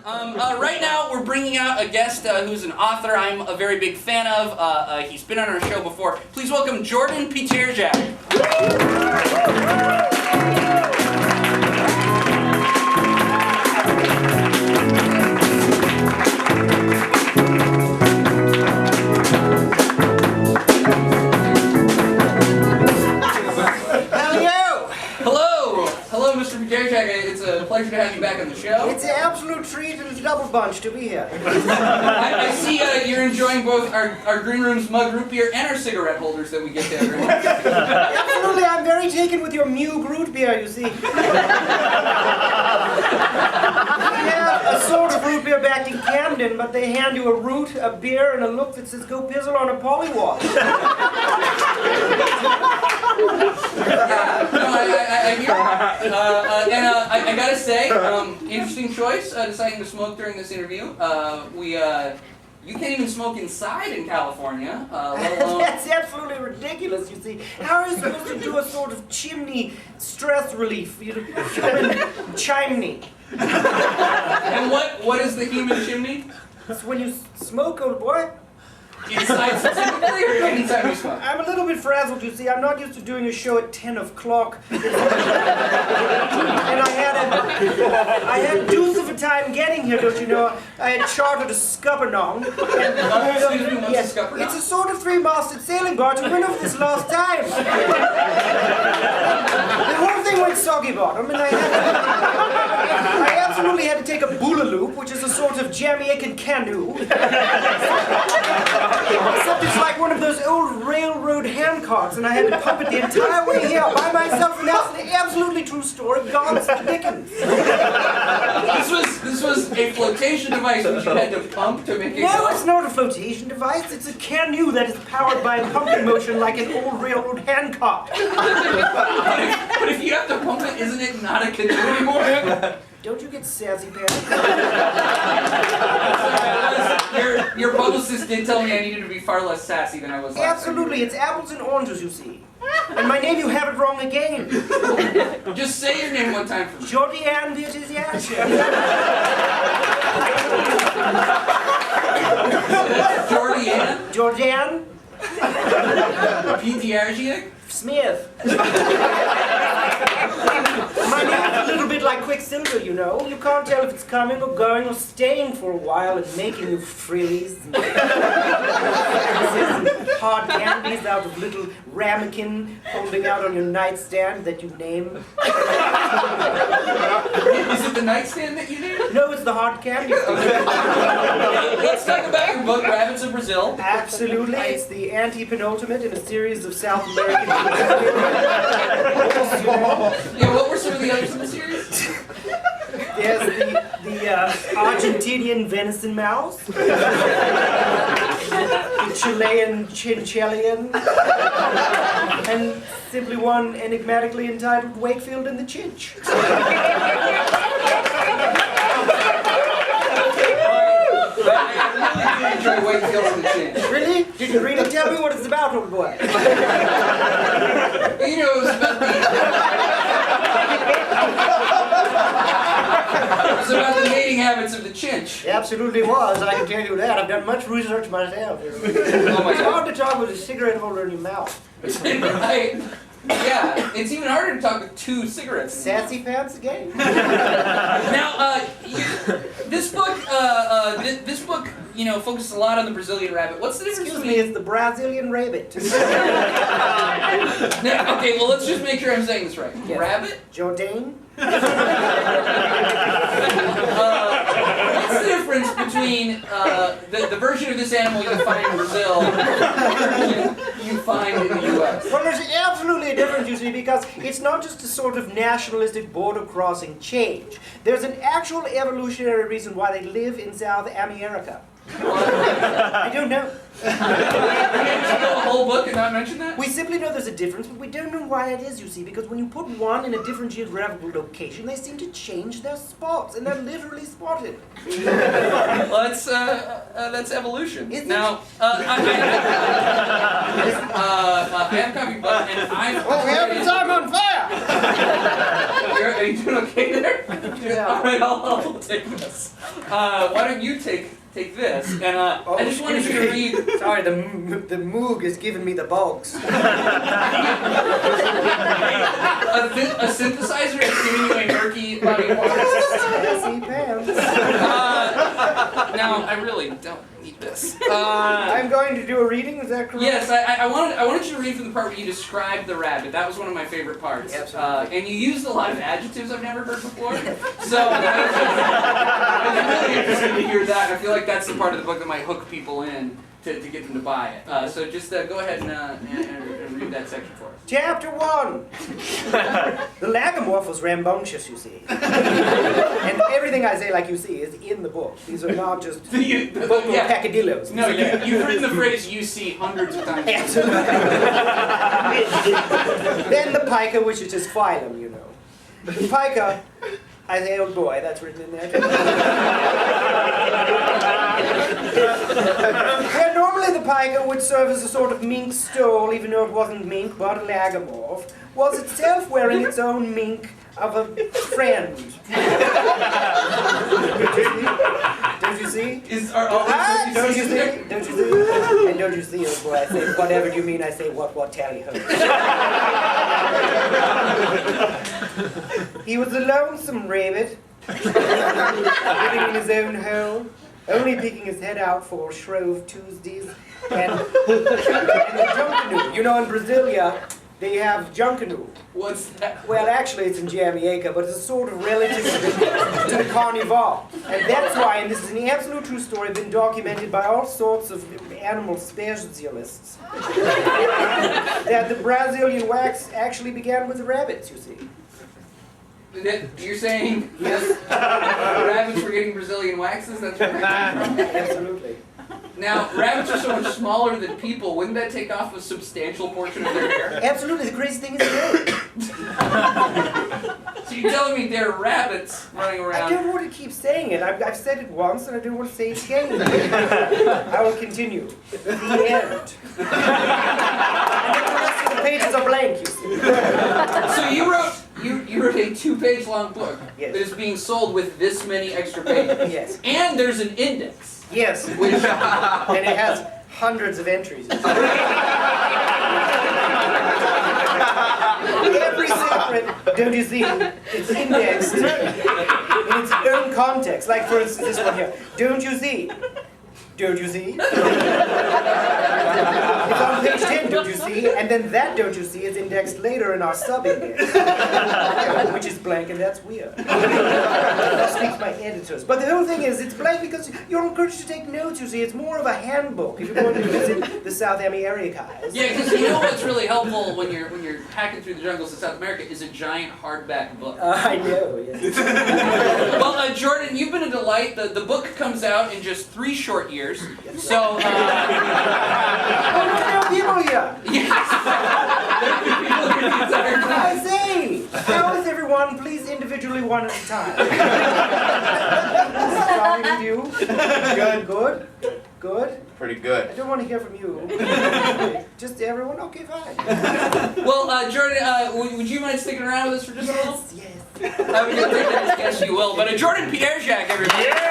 Right now, we're bringing out a guest who's an author I'm a very big fan of. He's been on our show before. Please welcome Jordan Peterzach. Hello, Mr. Peterzach. It's a pleasure to have you back on the show. It's an absolute treat and a double bunch to be here. I see you're enjoying both our Green Room's mug root beer and our cigarette holders that we get to everyone. Absolutely, I'm very taken with your Mug root beer, you see. We have a sort of root beer back in Camden, but they hand you a root, a beer, and a look that says, go pizzle on a polywash. I hear I gotta say, interesting choice, deciding to smoke during this interview. You can't even smoke inside in California, let alone... That's absolutely ridiculous, you see. How are you supposed to do a sort of chimney stress relief? Human chimney. And what is the human chimney? It's when you smoke, old boy. Inside specifically, or anytime you smoke? I'm a little bit frazzled, you see. I'm not used to doing a show at 10 o'clock. And I had deuce of a time getting here, don't you know? I had chartered a scuppernon. Excuse me, what's a scuppernon? It's a sort of three-masted sailing barge. We went over this last time. The whole thing went soggy bottom, and I absolutely had to take a boola loop, which is a sort of Jamaican canoe. Except it's like one of those old railroad handcarts, and I had to pump it the entire way here by myself, and that's an absolutely true story. God's the Dickens. This was a flotation device which you had to pump to make it No, go? it's not a flotation device. It's a canoe that is powered by a pumping motion like an old railroad handcart. But if you have to pump it, isn't it not a canoe anymore? Don't you get sassy, pants? Your publicist did tell me I needed to be far less sassy than I was last Absolutely, it's apples and oranges, you see. And my name, you have it wrong again. time. Just say your name one time for me. Jordan Peterzach. Jordan? Jordan Peterzach? Smith. My name's a little bit like Quicksilver, you know. You can't tell if it's coming or going or staying for a while and making you frillies and hard candies out of little ramekin holding out on your nightstand that you name. Is it the nightstand that you named? No, it's the hard candy. Let's talk about your book, Rabbits of Brazil. Absolutely, it's the anti-penultimate in a series of South American Yeah, what were some of the others in the series? There's the Argentinian venison mouse, the Chilean chinchillian, and simply one enigmatically entitled Wakefield and the Chinch. I really did enjoy Wakefield and the Chinch. Really? Did you really tell me what it's about, old boy? You know, it was about the mating habits of the chinch. It absolutely was, I can tell you that. I've done much research myself. Oh my It's God. hard to talk with a cigarette holder in your mouth. Yeah, it's even harder to talk with two cigarettes. Sassy pants again? Now, this book, you know, focuses a lot on the Brazilian rabbit. What's the difference Excuse me, it's the Brazilian rabbit. Now, okay, well, let's just make sure I'm saying this right. Yes. Rabbit? Jordan? What's the difference between the version of this animal you find in Brazil and you find in the U.S.? Well, there's absolutely a difference, you see, because it's not just a sort of nationalistic border-crossing change. There's an actual evolutionary reason why they live in South America. I don't know. You didn't know the whole book and not mention that? We simply know there's a difference, but we don't know why it is, you see, because when you put one in a different geographical location, they seem to change their spots, and they're literally spotted. Well, that's evolution. Is it? Now, I have a copy, but and I've. Oh, we have time on fire! Are you doing okay there? All right, I'll take this. Why don't you take this? And I just wanted you to read. Sorry, the Moog is giving me the bugs. A synthesizer is giving you a murky body of water. Sassy pants. Now, I really don't need this. I'm going to do a reading, is that correct? Yes, I wanted you to read from the part where you described the rabbit. That was one of my favorite parts. Absolutely. And you used a lot of adjectives I've never heard before. So I was really interested to hear that. I feel like that's the part of the book that might hook people in to get them to buy it. So just go ahead and read that section for us. Chapter 1. The lagomorph was rambunctious, you see. And everything I say, like you see, is in the book. These are not just vocal peccadillos. No, you've written the phrase "you see" hundreds of times. Absolutely. Then the pica, which is just phylum, you know. The pica, I say, oh boy, that's written in there. Where normally the pica would serve as a sort of mink stole, even though it wasn't mink, but a lagomorph, was itself wearing its own mink of a friend. Don't you see? Don't you see? Don't you see? And don't you see, oh boy, I say, whatever you mean, I say, what tally ho. He was a lonesome rabbit, living in his own hole, only peeking his head out for Shrove Tuesdays and the junkanoo. You know, in Brasilia, they have junkanoo. What's that? Well, actually, it's in Jamaica, but it's a sort of relative to the carnival. And that's why, and this is an absolute true story, been documented by all sorts of animal specialists, that the Brazilian wax actually began with the rabbits, you see. You're saying rabbits were getting Brazilian waxes? That's where that came from? Absolutely. Now, rabbits are so much smaller than people. Wouldn't that take off a substantial portion of their hair? Absolutely. The crazy thing is hair. So you're telling me there are rabbits running around? I don't want to keep saying it. I've said it once, and I don't want to say it again. I will continue. The end. And then the rest of the pages are blank, you see. So you wrote a 2-page long book Yes. that is being sold with this many extra pages. Yes. And there's an index. Yes. And it has hundreds of entries. Every separate, don't you see, it's indexed in its own context. Like, for instance, this one here. Don't you see? Don't you see? It's on page 10, don't you see? And then that don't you see is indexed later in our sub-index, which is blank, and that's weird. That speaks my editors. But the whole thing is, it's blank because you're encouraged to take notes, you see. It's more of a handbook if you're going to visit the South America. Yeah, because you know what's really helpful when you're hacking through the jungles of South America is a giant hardback book. I know, yes. Well, Jordan, you've been a delight. The book comes out in just 3 short years. So, there are people here. Yes. I say, how is everyone? Please, individually, one at a time. Starting with you. Good. Good. Pretty good. I don't want to hear from you. Just everyone? Okay, fine. Well, Jordan, would you mind sticking around with us for just a little? Yes. I would take that as guess you will. But Jordan Peterzach, everybody. Yeah!